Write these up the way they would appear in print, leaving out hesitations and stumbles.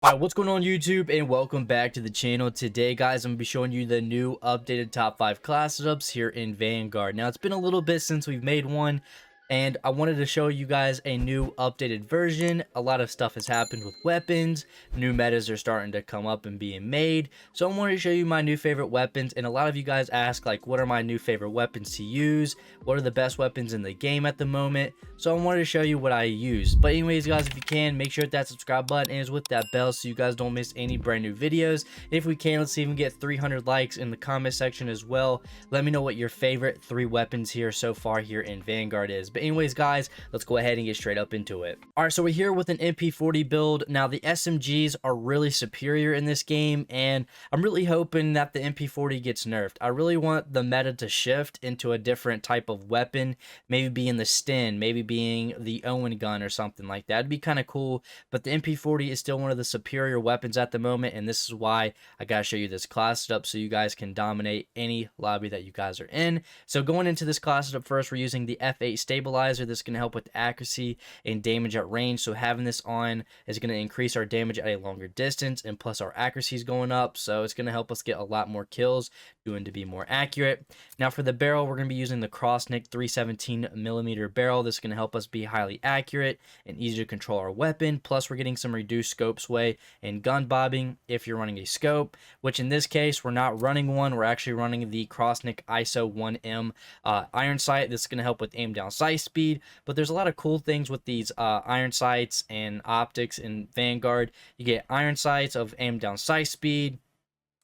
Alright, what's going on YouTube, and welcome back to the channel. Today, guys, I'm going to be showing you the new updated top 5 class setups here in Vanguard. Now, it's been a little bit since we've made one, and I wanted to show you guys a new updated version. A lot of stuff has happened with weapons. New metas are starting to come up and being made. So I wanted to show you my new favorite weapons, and a lot of you guys ask, like, what are my new favorite weapons to use? What are the best weapons in the game at the moment? So I wanted to show you what I use. But anyways, guys, if you can, make sure that subscribe button is with that bell so you guys don't miss any brand new videos. If we can, let's even get 300 likes in the comment section as well. Let me know what your favorite 3 weapons here so far here in Vanguard is. But anyways, guys, let's go ahead and get straight up into it. Alright, so we're here with an MP40 build. Now, the SMGs are really superior in this game, and I'm really hoping that the MP40 gets nerfed. I really want the meta to shift into a different type of weapon, maybe being the Sten, maybe being the Owen gun or something like that. It'd be kind of cool, but the MP40 is still one of the superior weapons at the moment, and this is why I gotta show you this class setup so you guys can dominate any lobby that you guys are in. So going into this class setup first, we're using the F8 stabilizer. This can help with accuracy and damage at range, so having this on is going to increase our damage at a longer distance, and plus our accuracy is going up, so it's going to help us get a lot more kills, doing to be more accurate. Now for the barrel, we're going to be using the Crossnick 317mm barrel. This is going to help us be highly accurate and easy to control our weapon. Plus, we're getting some reduced scope sway and gun bobbing if you're running a scope, which in this case, we're not running one. We're actually running the Crossnick ISO 1M iron sight. This is going to help with aim down sight speed, but there's a lot of cool things with these iron sights and optics in Vanguard. You get iron sights of aim down sight speed,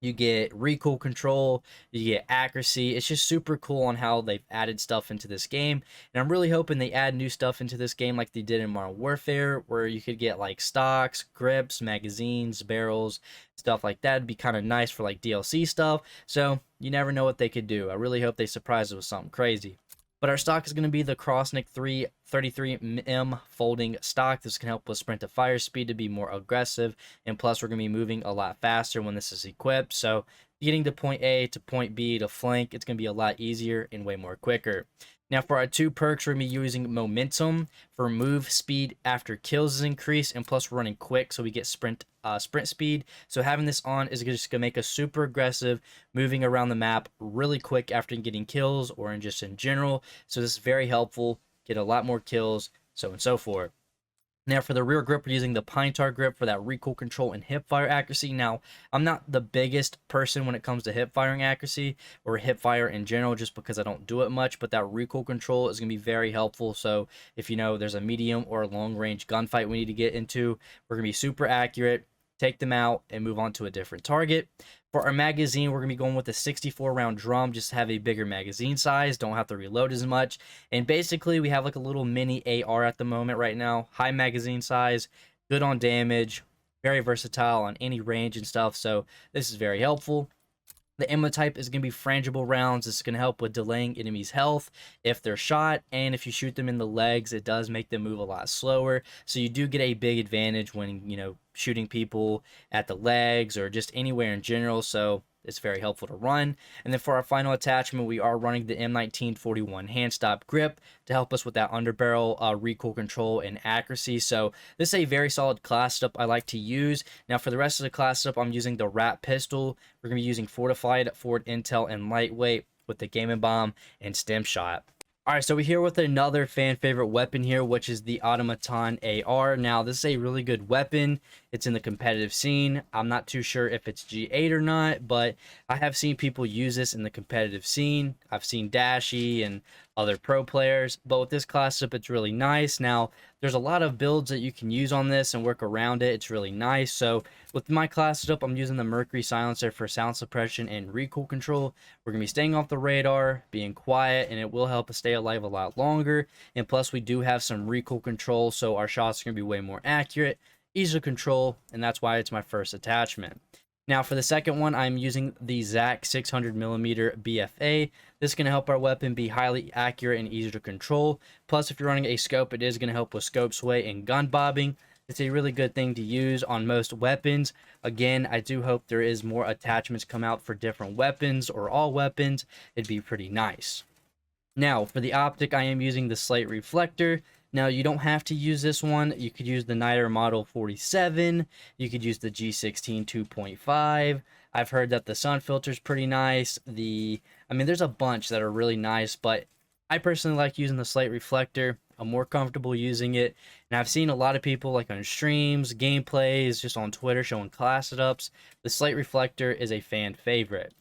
you get recoil control, you get accuracy. It's just super cool on how they've added stuff into this game, and I'm really hoping they add new stuff into this game like they did in Modern Warfare, where you could get like stocks, grips, magazines, barrels, stuff like that. It'd be kind of nice for like DLC stuff, so you never know what they could do. I really hope they surprise us with something crazy. But our stock is going to be the Crossnick 333mm folding stock. This can help with sprint to fire speed to be more aggressive, and plus we're going to be moving a lot faster when this is equipped. So getting to point A to point B to flank, it's going to be a lot easier and way more quicker. Now for our 2 perks, we're going to be using momentum for move speed after kills is increased, and plus we're running quick, so we get sprint speed. So having this on is just going to make us super aggressive, moving around the map really quick after getting kills or just in general. So this is very helpful, get a lot more kills, so on and so forth. Now for the rear grip, we're using the Pine Tar grip for that recoil control and hip fire accuracy. Now, I'm not the biggest person when it comes to hip firing accuracy or hip fire in general, just because I don't do it much, but that recoil control is going to be very helpful. So if you know there's a medium or a long range gunfight we need to get into, we're going to be super accurate, take them out, and move on to a different target. For our magazine, we're going to be going with a 64 round drum, just to have a bigger magazine size, don't have to reload as much. And basically, we have like a little mini AR at the moment right now. High magazine size, good on damage, very versatile on any range and stuff. So this is very helpful. The ammo type is going to be frangible rounds. This is going to help with delaying enemies' health if they're shot, and if you shoot them in the legs, it does make them move a lot slower. So you do get a big advantage when, you know, shooting people at the legs or just anywhere in general. So it's very helpful to run. And then for our final attachment, we are running the M1941 hand stop grip to help us with that underbarrel recoil control and accuracy. So this is a very solid class setup I like to use. Now for the rest of the class setup, I'm using the Rat pistol. We're going to be using fortified, forward intel, and lightweight with the Gaming Bomb and stem shot. Alright, so we're here with another fan favorite weapon here, which is the Automaton AR. Now, this is a really good weapon. It's in the competitive scene. I'm not too sure if it's G8 or not, but I have seen people use this in the competitive scene. I've seen Dashy and other pro players, but with this class setup, it's really nice. Now, there's a lot of builds that you can use on this and work around it. It's really nice. So with my class setup, I'm using the Mercury silencer for sound suppression and recoil control. We're going to be staying off the radar, being quiet, and it will help us stay alive a lot longer. And plus, we do have some recoil control, so our shots are going to be way more accurate, easy to control, and that's why it's my first attachment. Now for the second one, I'm using the ZAC 600mm BFA. This is going to help our weapon be highly accurate and easy to control. Plus, if you're running a scope, it is going to help with scope sway and gun bobbing. It's a really good thing to use on most weapons. Again, I do hope there is more attachments come out for different weapons or all weapons. It'd be pretty nice. Now, for the optic, I am using the Slate Reflector. Now, you don't have to use this one. You could use the Niter Model 47. You could use the G16 2.5. I've heard that the sun filter is pretty nice. I mean, there's a bunch that are really nice, but I personally like using the slate reflector. I'm more comfortable using it. And I've seen a lot of people like on streams, gameplays, just on Twitter showing class setups. The slate reflector is a fan favorite.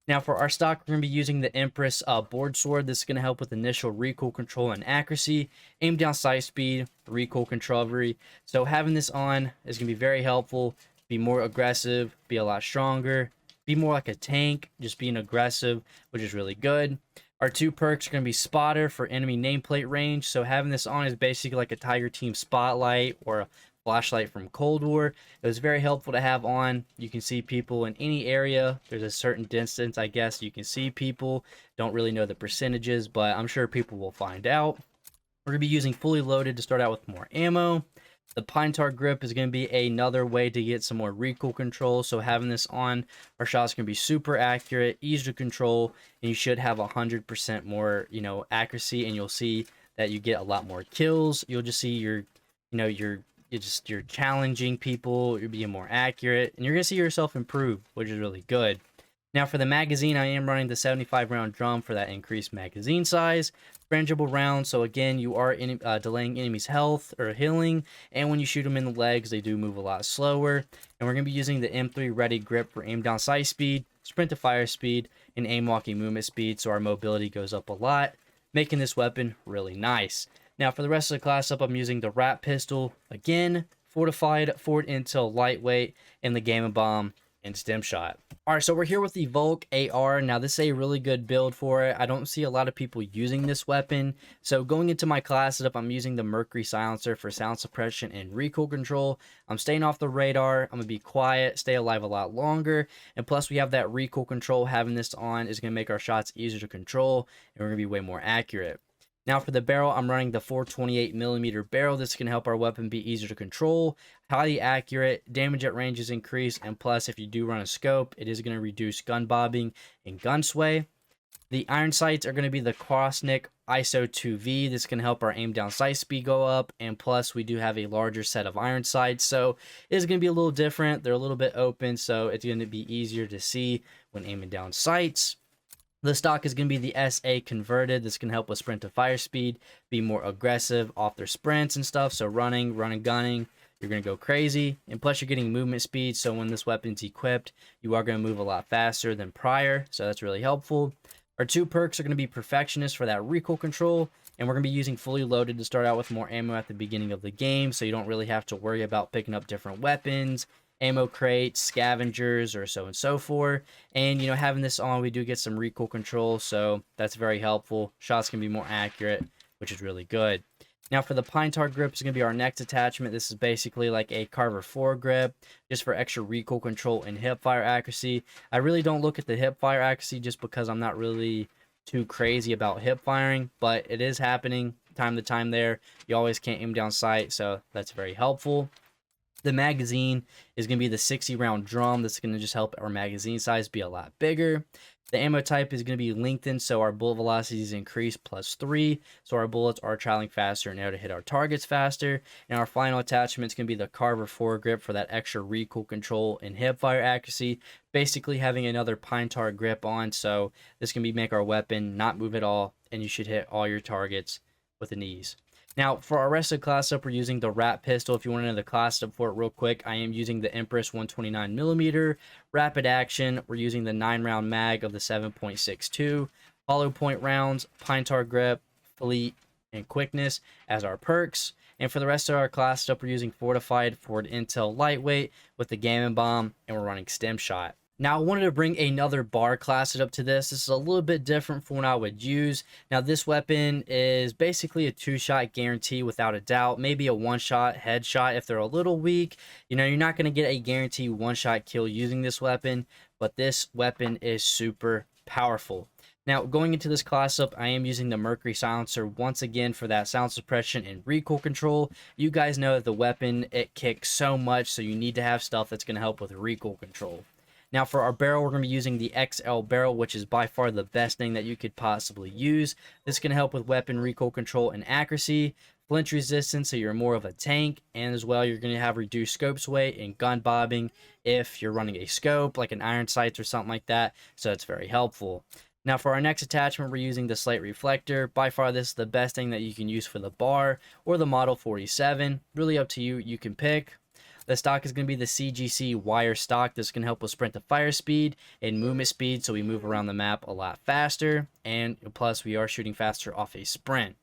Now for our stock, we're going to be using the EMPRESS BROADSWORD. This is going to help with initial recoil control and accuracy, aim down sight speed, recoil recovery. So having this on is going to be very helpful. Be more aggressive, be a lot stronger, be more like a tank, just being aggressive, which is really good. Our 2 perks are going to be spotter for enemy nameplate range. So having this on is basically like a Tiger Team spotlight or a flashlight from Cold War. It was very helpful to have on. You can see people in any area. There's a certain distance, I guess, you can see people. Don't really know the percentages, but I'm sure people will find out. We're going to be using fully loaded to start out with more ammo. The pine tar grip is going to be another way to get some more recoil control. So having this on, our shots can be super accurate, easy to control, and you should have 100% more, accuracy, and you'll see that you get a lot more kills. You'll just see you're challenging people, you're being more accurate, and you're gonna see yourself improve, which is really good. Now for the magazine, I am running the 75 round drum for that increased magazine size. Frangible rounds, so again, you are delaying enemies' health or healing, and when you shoot them in the legs, they do move a lot slower. And we're going to be using the M3 Ready grip for aim down sight speed, sprint to fire speed, and aim walking movement speed, so our mobility goes up a lot, making this weapon really nice. Now for the rest of the class up, I'm using the Rat Pistol, again, fortified, forward intel, lightweight, and the Gamma Bomb and Stem Shot. Alright, so we're here with the Volk AR. Now this is a really good build for it. I don't see a lot of people using this weapon. So going into my class setup, I'm using the Mercury silencer for sound suppression and recoil control. I'm staying off the radar. I'm going to be quiet, stay alive a lot longer. And plus we have that recoil control. Having this on is going to make our shots easier to control, and we're going to be way more accurate. Now for the barrel, I'm running the 428mm barrel. This can help our weapon be easier to control, highly accurate, damage at range is increased, and plus if you do run a scope, it is going to reduce gun bobbing and gun sway. The iron sights are going to be the Krosnick ISO 2V. This can help our aim down sight speed go up, and plus we do have a larger set of iron sights, so it is going to be a little different. They're a little bit open, so it's going to be easier to see when aiming down sights. The stock is going to be the SA converted. This can help with sprint to fire speed, be more aggressive off their sprints and stuff. So running, gunning, you're going to go crazy. And plus you're getting movement speed. So when this weapon's equipped, you are going to move a lot faster than prior. So that's really helpful. Our 2 perks are going to be Perfectionist for that recoil control. And we're going to be using fully loaded to start out with more ammo at the beginning of the game. So you don't really have to worry about picking up different weapons, ammo crates, scavengers, or so and so forth. And having this on, we do get some recoil control, so that's very helpful. Shots can be more accurate, which is really good. Now for the pine tar grip is going to be our next attachment. This is basically like a Carver 4 grip, just for extra recoil control and hip fire accuracy. I really don't look at the hip fire accuracy just because I'm not really too crazy about hip firing, but it is happening time to time there. You always can't aim down sight, so that's very helpful. The magazine is going to be the 60 round drum. That's going to just help our magazine size be a lot bigger. The ammo type is going to be lengthened, so our bullet velocity is increased +3, so our bullets are traveling faster and able to hit our targets faster. And our final attachment is going to be the Carver 4 grip for that extra recoil control and hip fire accuracy. Basically having another pine tar grip on, so this can make our weapon not move at all, and you should hit all your targets with an ease. Now, for our rest of the class up, we're using the Rat Pistol. If you want to know the class up for it real quick, I am using the EMPRESS 129mm rapid action. We're using the 9-round mag of the 7.62, hollow point rounds, pine tar grip, fleet, and quickness as our perks. And for the rest of our class up, we're using fortified, forward intel, lightweight with the Gamma Bomb, and we're running Stem Shot. Now, I wanted to bring another bar class up to this. This is a little bit different from what I would use. Now, this weapon is basically a 2-shot guarantee without a doubt. Maybe a 1-shot headshot if they're a little weak. You're not going to get a guaranteed 1-shot kill using this weapon, but this weapon is super powerful. Now, going into this class up, I am using the Mercury silencer once again for that sound suppression and recoil control. You guys know that the weapon, it kicks so much, so you need to have stuff that's going to help with recoil control. Now for our barrel, we're going to be using the XL barrel, which is by far the best thing that you could possibly use. This can help with weapon recoil control and accuracy. flinch resistance, so you're more of a tank, and as well you're going to have reduced scope sway and gun bobbing if you're running a scope like an iron sights or something like that, so it's very helpful. Now for our next attachment, we're using the slate reflector. By far this is the best thing that you can use for the bar or the Model 47, really up to you, you can pick. The stock is going to be the CGC wire stock. This can help with sprint to fire speed and movement speed, so we move around the map a lot faster, and plus we are shooting faster off a sprint.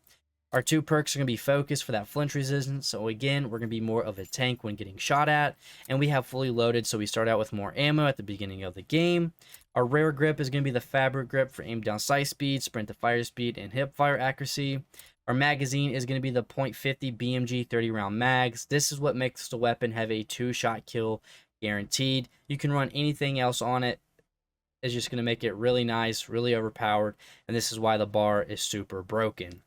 Our 2 perks are going to be focus for that flinch resistance, so again we're going to be more of a tank when getting shot at, and we have fully loaded, so we start out with more ammo at the beginning of the game. Our rare grip is going to be the fabric grip for aim down sight speed, sprint to fire speed, and hip fire accuracy. Our magazine is going to be the .50 BMG 30 round mags. This is what makes the weapon have a 2-shot kill guaranteed. You can run anything else on it. It's just going to make it really nice, really overpowered, and this is why the bar is super broken.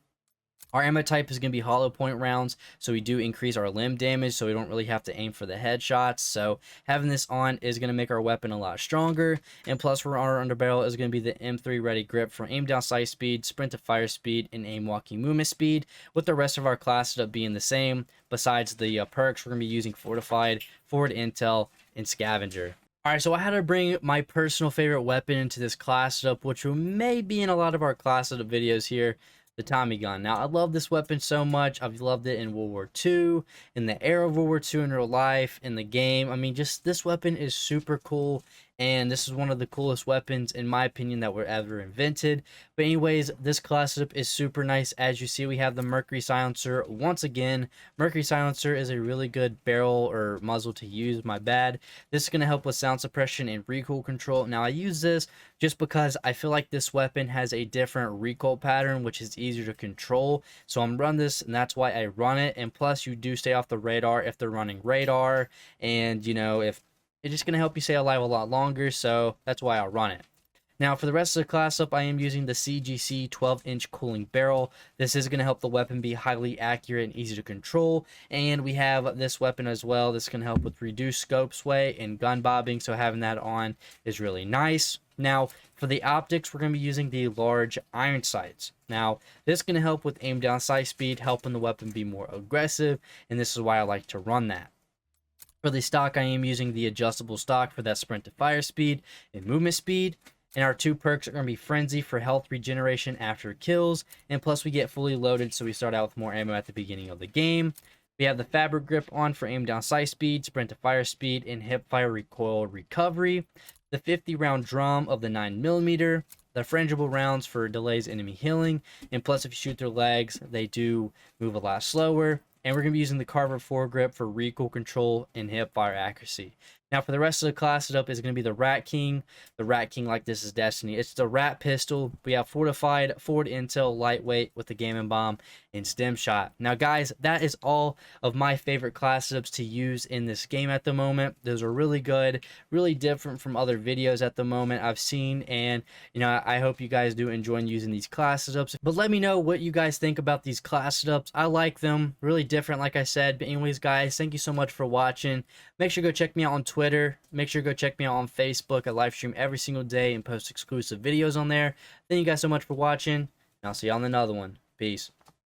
Our ammo type is going to be hollow point rounds, so we do increase our limb damage, so we don't really have to aim for the headshots. So having this on is going to make our weapon a lot stronger, and plus for our underbarrel is going to be the M3 ready grip for aim down sight speed, sprint to fire speed, and aim walking movement speed, with the rest of our class setup being the same. Besides the perks, we're going to be using fortified, forward intel, and scavenger. Alright, so I had to bring my personal favorite weapon into this class setup, which may be in a lot of our class setup videos here. The Tommy gun. Now, I love this weapon so much. I've loved it in World War II, in the era of World War II in real life, in the game. I mean, just this weapon is super cool, and this is one of the coolest weapons, in my opinion, that were ever invented. But anyways, this class setup is super nice. As you see, we have the Mercury silencer. Once again, Mercury silencer is a really good barrel or muzzle to use, my bad. This is going to help with sound suppression and recoil control. Now, I use this just because I feel like this weapon has a different recoil pattern, which is easier to control. So I'm running this, and that's why I run it. And plus, you do stay off the radar if they're running radar, and you know, if it's just going to help you stay alive a lot longer, so that's why I'll run it. Now, for the rest of the class up, I am using the CGC 12-inch cooling barrel. This is going to help the weapon be highly accurate and easy to control. And we have this weapon as well. This can help with reduced scope sway and gun bobbing, so having that on is really nice. Now, for the optics, we're going to be using the large iron sights. Now, this is going to help with aim down sight speed, helping the weapon be more aggressive, and this is why I like to run that. For the stock, I am using the adjustable stock for that sprint to fire speed and movement speed. And our 2 perks are going to be Frenzy for health regeneration after kills. And plus we get fully loaded, so we start out with more ammo at the beginning of the game. We have the fabric grip on for aim down sight speed, sprint to fire speed, and hip fire recoil recovery. The 50 round drum of the 9mm. The frangible rounds for delays enemy healing. And plus if you shoot their legs, they do move a lot slower. And we're going to be using the Carver foregrip for recoil control and hip fire accuracy. Now, for the rest of the class setup is going to be the Rat King. The Rat King, like this is Destiny. It's the Rat Pistol. We have fortified, forward intel, lightweight with the Gaming Bomb, and Stem Shot. Now, guys, that is all of my favorite class setups to use in this game at the moment. Those are really good, really different from other videos at the moment I've seen. And, you know, I hope you guys do enjoy using these class setups. But let me know what you guys think about these class setups. I like them. Really different, like I said. But anyways, guys, thank you so much for watching. Make sure to go check me out on Twitter. Make sure to go check me out on Facebook. I live stream every single day and post exclusive videos on there. Thank you guys so much for watching, and I'll see you on another one. Peace.